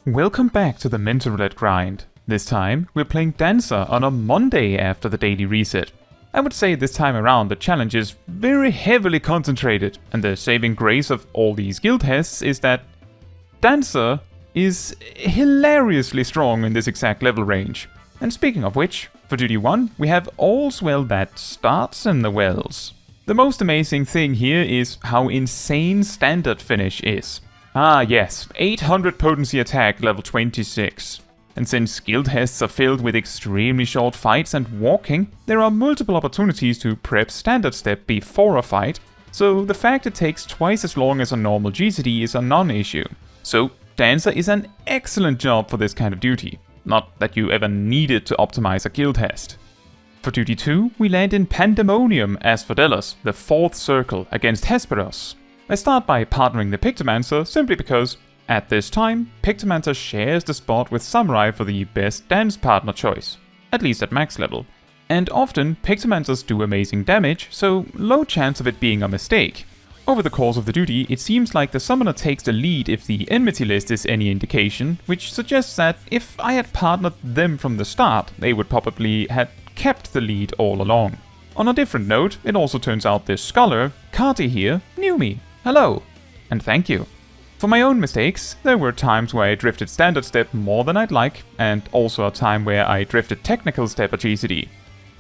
Welcome back to the Mentor Roulette grind. This time, we're playing Dancer on a Monday after the daily reset. I would say this time around the challenge is very heavily concentrated, and the saving grace of all these guild tests is that Dancer is hilariously strong in this exact level range. And speaking of which, for Duty 1, we have All's Well That Starts in the Wells. The most amazing thing here is how insane Standard Finish is. Ah yes, 800 potency attack level 26. And since guild tests are filled with extremely short fights and walking, there are multiple opportunities to prep standard step before a fight, so the fact it takes twice as long as a normal GCD is a non-issue. So Dancer is an excellent job for this kind of duty, not that you ever needed to optimize a guild test. For Duty 2, we land in Pandæmonium as Rathalos, the 4th circle against Hesperos. I start by partnering the Pictomancer simply because, at this time, Pictomancer shares the spot with Samurai for the best dance partner choice, at least at max level. And often, Pictomancers do amazing damage, so low chance of it being a mistake. Over the course of the duty, it seems like the summoner takes the lead if the enmity list is any indication, which suggests that if I had partnered them from the start, they would probably have kept the lead all along. On a different note, it also turns out this scholar, Kati here, knew me. Hello, and thank you. For my own mistakes, there were times where I drifted standard step more than I'd like, and also a time where I drifted technical step at GCD.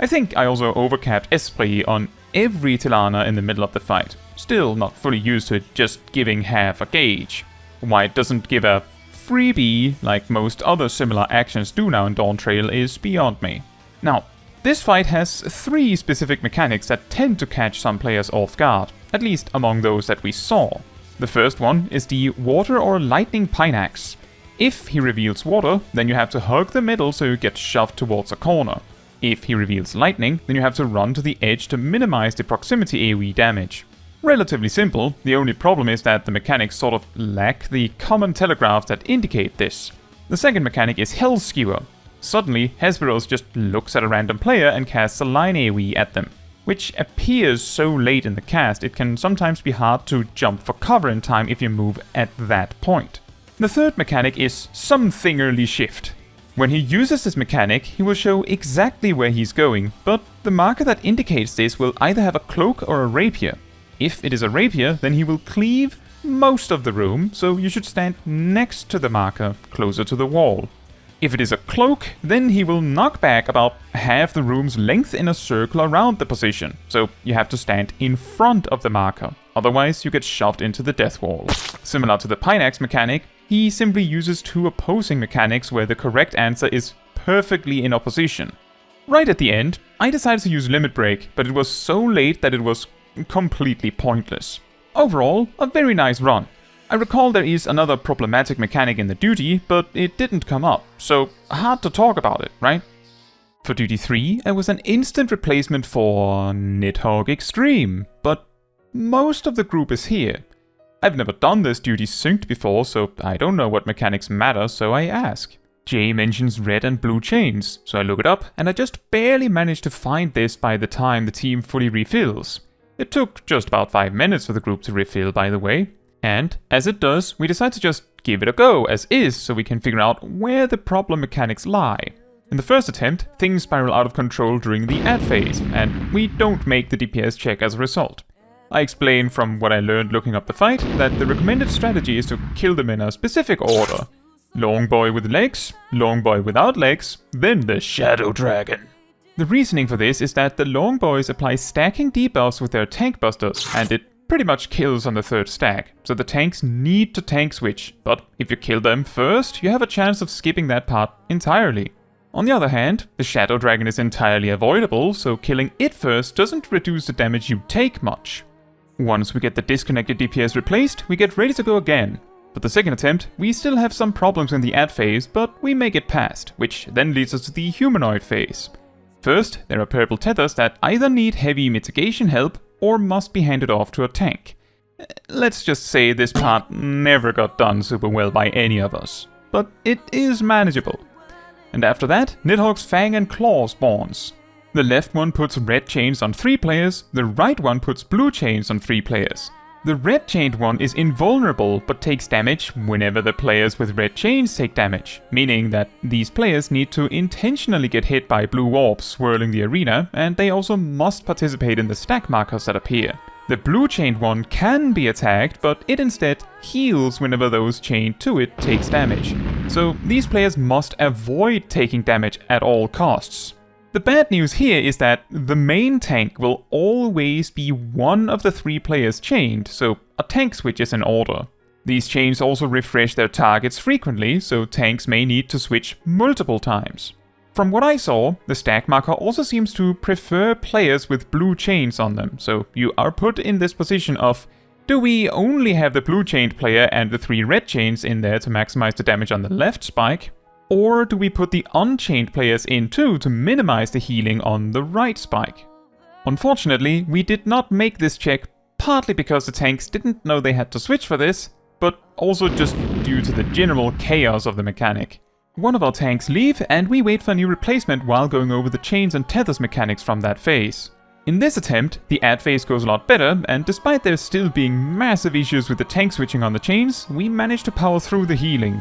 I think I also overcapped Esprit on every Tilana in the middle of the fight, still not fully used to it just giving half a gauge. Why it doesn't give a freebie like most other similar actions do now in Dawntrail is beyond me. Now, this fight has 3 specific mechanics that tend to catch some players off guard, at least among those that we saw. The first one is the Water or Lightning Pinax. If he reveals Water, then you have to hug the middle so you get shoved towards a corner. If he reveals Lightning, then you have to run to the edge to minimize the proximity AoE damage. Relatively simple, the only problem is that the mechanics sort of lack the common telegraphs that indicate this. The second mechanic is Hell Skewer. Suddenly, Hesperos just looks at a random player and casts a line AoE at them, which appears so late in the cast it can sometimes be hard to jump for cover in time if you move at that point. The third mechanic is Somethingerly Shift. When he uses this mechanic, he will show exactly where he's going, but the marker that indicates this will either have a cloak or a rapier. If it is a rapier, then he will cleave most of the room, so you should stand next to the marker, closer to the wall. If it is a cloak, then he will knock back about half the room's length in a circle around the position, so you have to stand in front of the marker, otherwise you get shoved into the death wall. Similar to the Pinax mechanic, he simply uses 2 opposing mechanics where the correct answer is perfectly in opposition. Right at the end, I decided to use Limit Break, but it was so late that it was completely pointless. Overall, a very nice run. I recall there is another problematic mechanic in the duty, but it didn't come up, so hard to talk about it, right? For Duty 3, I was an instant replacement for Nidhogg Extreme, but most of the group is here. I've never done this duty synced before, so I don't know what mechanics matter, so I ask. Jay mentions red and blue chains, so I look it up, and I just barely managed to find this by the time the team fully refills. It took just about 5 minutes for the group to refill, by the way. And, as it does, we decide to just give it a go as is so we can figure out where the problem mechanics lie. In the first attempt, things spiral out of control during the ad phase, and we don't make the DPS check as a result. I explain from what I learned looking up the fight that the recommended strategy is to kill them in a specific order. Long boy with legs, long boy without legs, then the Shadow Dragon. The reasoning for this is that the long boys apply stacking debuffs with their tank busters, and it pretty much kills on the 3rd stack, so the tanks need to tank switch, but if you kill them first, you have a chance of skipping that part entirely. On the other hand, the Shadow Dragon is entirely avoidable, so killing it first doesn't reduce the damage you take much. Once we get the disconnected DPS replaced, we get ready to go again. For the second attempt, we still have some problems in the ad phase, but we make it past, which then leads us to the humanoid phase. First, there are purple tethers that either need heavy mitigation help or must be handed off to a tank. Let's just say this part never got done super well by any of us, but it is manageable. And after that, Nidhogg's Fang and Claw spawns. The left one puts red chains on 3 players, the right one puts blue chains on 3 players. The red chained one is invulnerable but takes damage whenever the players with red chains take damage, meaning that these players need to intentionally get hit by blue orbs swirling the arena, and they also must participate in the stack markers that appear. The blue chained one can be attacked, but it instead heals whenever those chained to it takes damage. So these players must avoid taking damage at all costs. The bad news here is that the main tank will always be one of the 3 players chained, so a tank switch is in order. These chains also refresh their targets frequently, so tanks may need to switch multiple times. From what I saw, the stack marker also seems to prefer players with blue chains on them, so you are put in this position of, do we only have the blue chained player and the 3 red chains in there to maximize the damage on the left spike? Or do we put the unchained players in too to minimize the healing on the right spike? Unfortunately, we did not make this check, partly because the tanks didn't know they had to switch for this, but also just due to the general chaos of the mechanic. One of our tanks leave, and we wait for a new replacement while going over the chains and tethers mechanics from that phase. In this attempt, the ad phase goes a lot better, and despite there still being massive issues with the tank switching on the chains, we managed to power through the healing.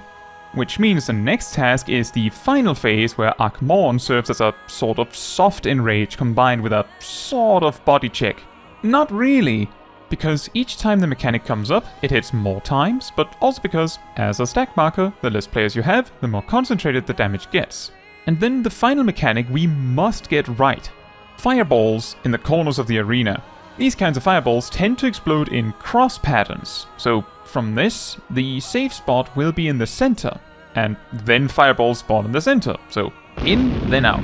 Which means the next task is the final phase, where Akmorn serves as a sort of soft enrage combined with a sort of body check. Not really, because each time the mechanic comes up, it hits more times, but also because, as a stack marker, the less players you have, the more concentrated the damage gets. And then the final mechanic we must get right. Fireballs in the corners of the arena. These kinds of fireballs tend to explode in cross patterns, so from this, the safe spot will be in the center, and then fireballs spawn in the center, so in, then out.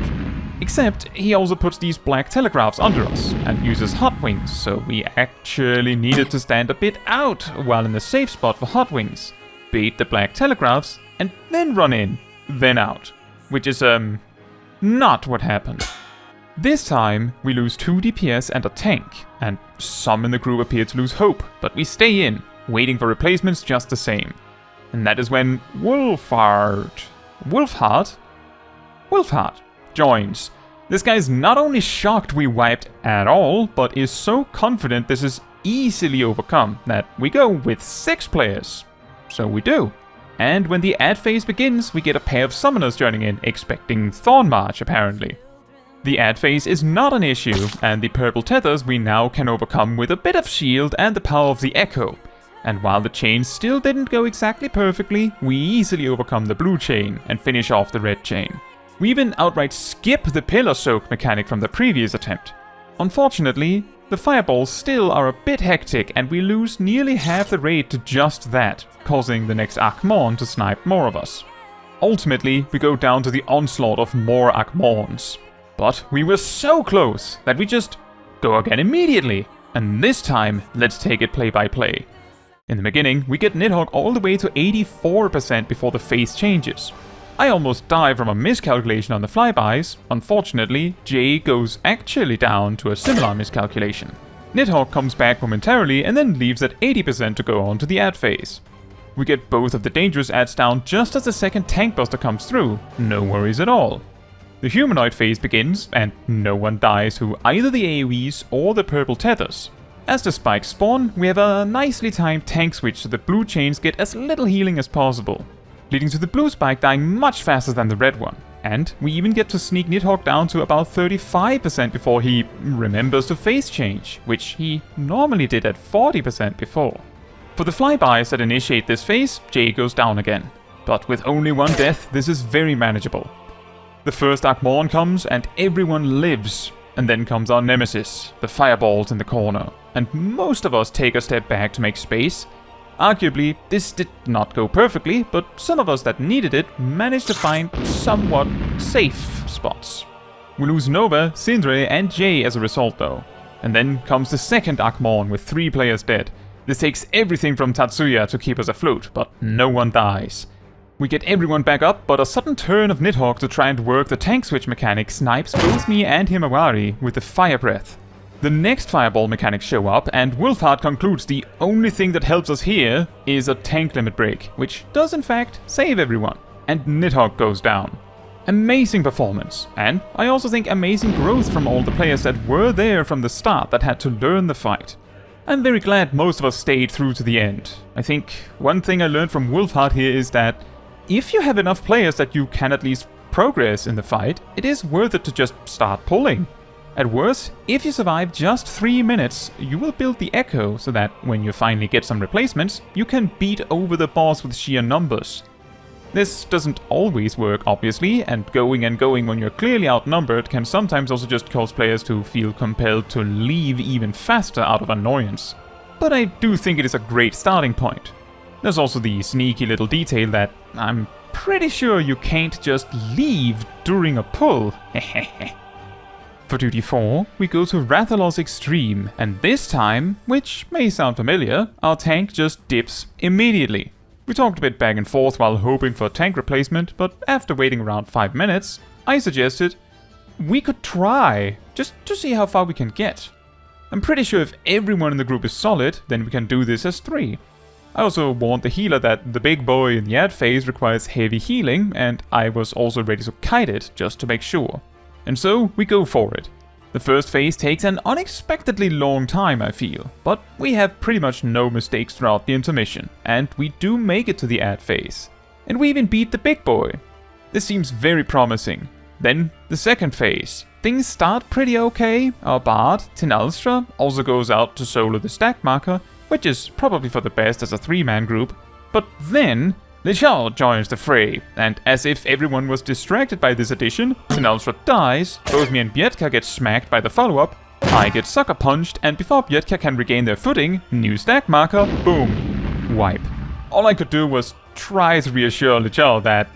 Except he also puts these black telegraphs under us, and uses hot wings, so we actually needed to stand a bit out while in the safe spot for hot wings, bait the black telegraphs, and then run in, then out. Which is, not what happened. This time, we lose 2 DPS and a tank, and some in the group appear to lose hope, but we stay in, waiting for replacements just the same. And that is when Wolfhard joins. This guy is not only shocked we wiped at all, but is so confident this is easily overcome that we go with 6 players. So we do. And when the ad phase begins, we get a pair of summoners joining in, expecting Thorn March apparently. The ad phase is not an issue, and the purple tethers we now can overcome with a bit of shield and the power of the echo. And while the chains still didn't go exactly perfectly, we easily overcome the blue chain and finish off the red chain. We even outright skip the pillar soak mechanic from the previous attempt. Unfortunately, the fireballs still are a bit hectic and we lose nearly half the raid to just that, causing the next Akmorn to snipe more of us. Ultimately, we go down to the onslaught of more Akmorns. But we were so close that we just go again immediately. And this time, let's take it play by play. In the beginning, we get Nidhogg all the way to 84% before the phase changes. I almost die from a miscalculation on the flybys. Unfortunately, Jay goes actually down to a similar miscalculation. Nidhogg comes back momentarily and then leaves at 80% to go on to the ad phase. We get both of the dangerous ads down just as the second tank buster comes through, no worries at all. The humanoid phase begins, and no one dies to either the AoEs or the purple tethers. As the spikes spawn, we have a nicely timed tank switch so the blue chains get as little healing as possible, leading to the blue spike dying much faster than the red one. And we even get to sneak Nidhogg down to about 35% before he remembers to phase change, which he normally did at 40% before. For the flybys that initiate this phase, Jay goes down again. But with only 1 death, this is very manageable. The first Akmorn comes and everyone lives. And then comes our nemesis, the fireballs in the corner. And most of us take a step back to make space. Arguably, this did not go perfectly, but some of us that needed it managed to find somewhat safe spots. We lose Nova, Sindre and Jay as a result though. And then comes the second Akmorn with 3 players dead. This takes everything from Tatsuya to keep us afloat, but no one dies. We get everyone back up, but a sudden turn of Nidhogg to try and work the tank switch mechanic snipes both me and Himawari with the fire breath. The next fireball mechanics show up, and Wolfheart concludes the only thing that helps us here is a tank limit break, which does in fact save everyone, and Nidhogg goes down. Amazing performance, and I also think amazing growth from all the players that were there from the start that had to learn the fight. I'm very glad most of us stayed through to the end. I think one thing I learned from Wolfheart here is that if you have enough players that you can at least progress in the fight, it is worth it to just start pulling. At worst, if you survive just 3 minutes, you will build the echo so that when you finally get some replacements, you can beat over the boss with sheer numbers. This doesn't always work, obviously, and going when you're clearly outnumbered can sometimes also just cause players to feel compelled to leave even faster out of annoyance. But I do think it is a great starting point. There's also the sneaky little detail that I'm pretty sure you can't just leave during a pull. For Duty 4, we go to Rathalos Extreme, and this time, which may sound familiar, our tank just dips immediately. We talked a bit back and forth while hoping for a tank replacement, but after waiting around 5 minutes, I suggested we could try, just to see how far we can get. I'm pretty sure if everyone in the group is solid, then we can do this as 3. I also warned the healer that the big boy in the ad phase requires heavy healing, and I was also ready to kite it, just to make sure. And so, we go for it. The first phase takes an unexpectedly long time, I feel, but we have pretty much no mistakes throughout the intermission, and we do make it to the ad phase. And we even beat the big boy. This seems very promising. Then, the second phase. Things start pretty okay. Our bard, Tinalstra, also goes out to solo the stack marker, which is probably for the best as a 3-man group, but then Lichal joins the fray, and as if everyone was distracted by this addition, Tinalstra dies, both me and Bietka get smacked by the follow-up, I get sucker punched, and before Bietka can regain their footing, new stack marker, boom, wipe. All I could do was try to reassure Lichal that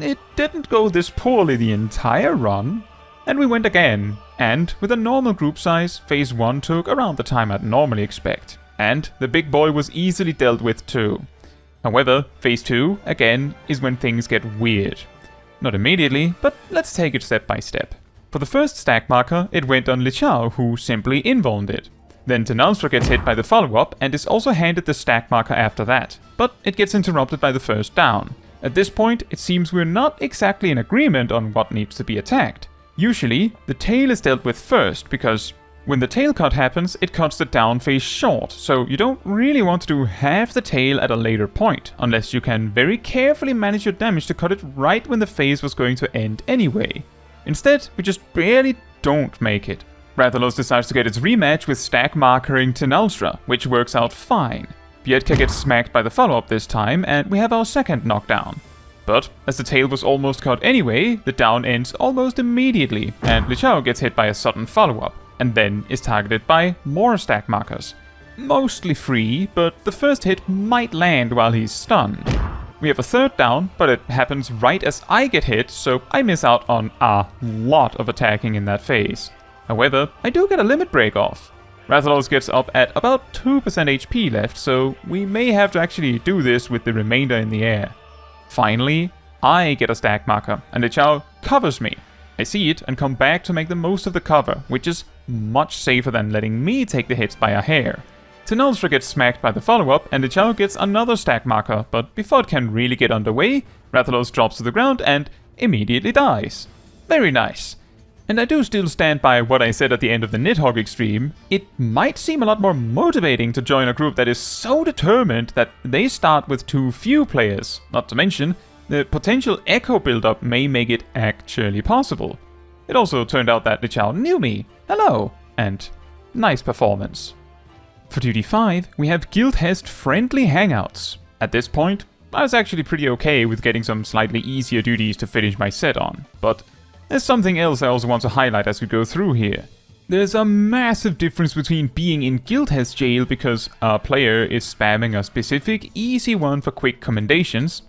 it didn't go this poorly the entire run, and we went again, and with a normal group size, phase 1 took around the time I'd normally expect. And the big boy was easily dealt with too. However, phase 2, again, is when things get weird. Not immediately, but let's take it step by step. For the first stack marker, it went on Lichao, who simply invulned it. Then Tinalstra gets hit by the follow-up and is also handed the stack marker after that, but it gets interrupted by the first down. At this point, it seems we're not exactly in agreement on what needs to be attacked. Usually, the tail is dealt with first, because when the tail cut happens, it cuts the down phase short, so you don't really want to do half the tail at a later point, unless you can very carefully manage your damage to cut it right when the phase was going to end anyway. Instead, we just barely don't make it. Rathalos decides to get its rematch with stack markering Tinalstra, which works out fine. Bietka gets smacked by the follow-up this time, and we have our second knockdown. But, as the tail was almost cut anyway, the down ends almost immediately, and Lichao gets hit by a sudden follow-up, and then is targeted by more stack markers. Mostly free, but the first hit might land while he's stunned. We have a third down, but it happens right as I get hit, so I miss out on a lot of attacking in that phase. However, I do get a limit break off. Rathalos gets up at about 2% HP left, so we may have to actually do this with the remainder in the air. Finally, I get a stack marker, and Lichao covers me. I see it and come back to make the most of the cover, which is much safer than letting me take the hits by a hair. Tinalstra gets smacked by the follow-up, and Lichao gets another stack marker, but before it can really get underway, Rathalos drops to the ground and immediately dies. Very nice. And I do still stand by what I said at the end of the Nidhogg extreme. It might seem a lot more motivating to join a group that is so determined that they start with too few players, not to mention the potential echo build-up may make it actually possible. It also turned out that Lichao knew me. Hello! And nice performance. For Duty 5, we have Guildhest Friendly Hangouts. At this point, I was actually pretty okay with getting some slightly easier duties to finish my set on, but there's something else I also want to highlight as we go through here. There's a massive difference between being in Guildhest jail because a player is spamming a specific easy one for quick commendations.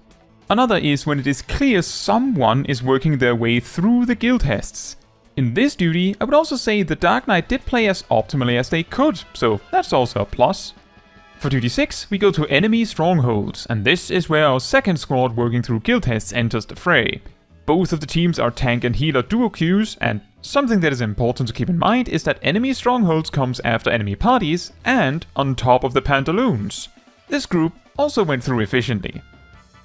Another is when it is clear someone is working their way through the Guildhests. In this duty, I would also say the Dark Knight did play as optimally as they could, so that's also a plus. For duty 6, we go to enemy Strongholds, and this is where our second squad working through guild tests enters the fray. Both of the teams are tank and healer duo queues, and something that is important to keep in mind is that enemy Strongholds comes after enemy parties and on top of the Pantaloons. This group also went through efficiently.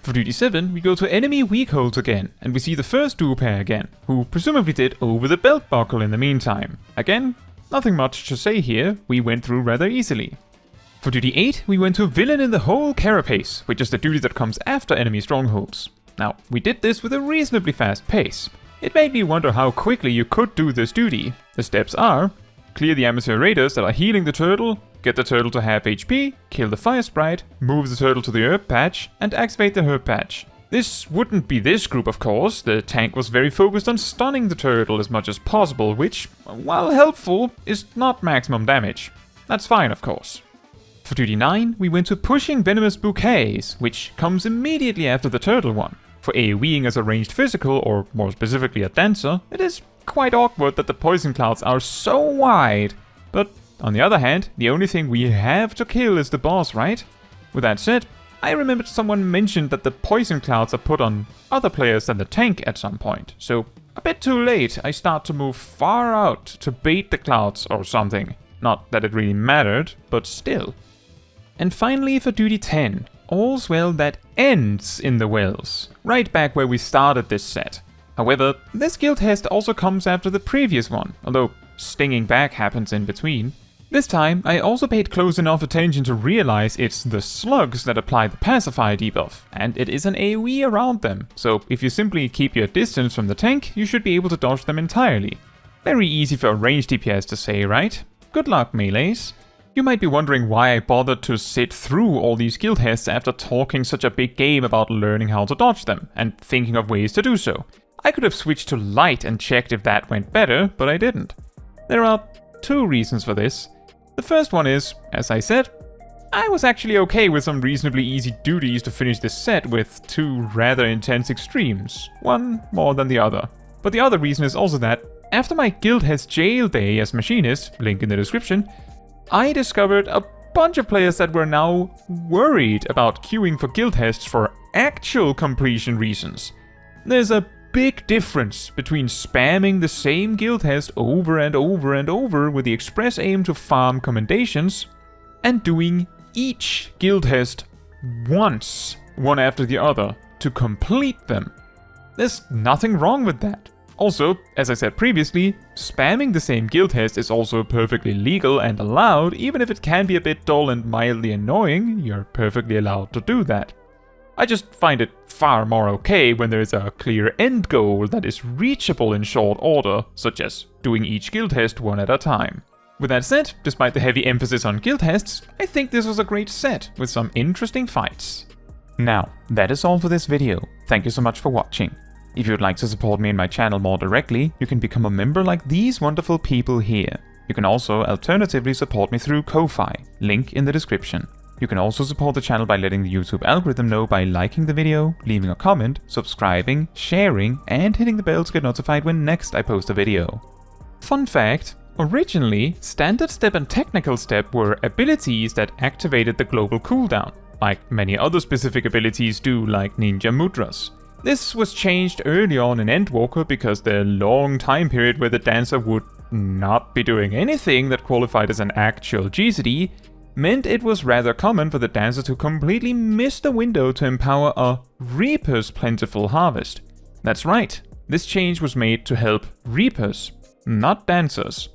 For duty 7, we go to enemy weak holds again, and we see the first duo pair again, who presumably did over the belt buckle in the meantime. Again, nothing much to say here, we went through rather easily. For duty 8, we went to Villain in the Whole Carapace, which is the duty that comes after enemy Strongholds. Now, we did this with a reasonably fast pace. It made me wonder how quickly you could do this duty. The steps are: clear the Amateur Raiders that are healing the turtle, get the turtle to half HP, kill the Fire Sprite, move the turtle to the herb patch, and activate the herb patch. This wouldn't be this group, of course. The tank was very focused on stunning the turtle as much as possible, which, while helpful, is not maximum damage. That's fine, of course. For duty 9, we went to pushing Venomous Bouquets, which comes immediately after the turtle one. For AoEing as a ranged physical, or more specifically a dancer, it is quite awkward that the poison clouds are so wide. But on the other hand, the only thing we have to kill is the boss, right? With that said, I remembered someone mentioned that the poison clouds are put on other players than the tank at some point, so a bit too late I start to move far out to bait the clouds or something. Not that it really mattered, but still. And finally for duty 10, all's well that ends in the wells, right back where we started this set. However, this guild test also comes after the previous one, although stinging back happens in between. This time, I also paid close enough attention to realize it's the slugs that apply the pacifier debuff, and it is an AoE around them, so if you simply keep your distance from the tank, you should be able to dodge them entirely. Very easy for a ranged DPS to say, right? Good luck, melees. You might be wondering why I bothered to sit through all these guild tests after talking such a big game about learning how to dodge them, and thinking of ways to do so. I could have switched to light and checked if that went better, but I didn't. There are two reasons for this. The first one is, as I said, I was actually okay with some reasonably easy duties to finish this set with two rather intense extremes, one more than the other. But the other reason is also that, after my guild test jail day as machinist, link in the description, I discovered a bunch of players that were now worried about queuing for guild tests for actual completion reasons. There's a big difference between spamming the same guild test over and over and over with the express aim to farm commendations, and doing each guild test once, one after the other, to complete them. There's nothing wrong with that. Also, as I said previously, spamming the same guild test is also perfectly legal and allowed, even if it can be a bit dull and mildly annoying, you're perfectly allowed to do that. I just find it far more okay when there is a clear end goal that is reachable in short order, such as doing each guild test one at a time. With that said, despite the heavy emphasis on guild tests, I think this was a great set with some interesting fights. Now, that is all for this video. Thank you so much for watching. If you would like to support me and my channel more directly, you can become a member like these wonderful people here. You can also alternatively support me through Ko-Fi, link in the description. You can also support the channel by letting the YouTube algorithm know by liking the video, leaving a comment, subscribing, sharing, and hitting the bell to get notified when next I post a video. Fun fact, originally, Standard Step and Technical Step were abilities that activated the global cooldown, like many other specific abilities do, like Ninja Mudras. This was changed early on in Endwalker because the long time period where the dancer would not be doing anything that qualified as an actual GCD meant it was rather common for the dancer to completely miss the window to empower a Reaper's Plentiful Harvest. That's right, this change was made to help Reapers, not dancers.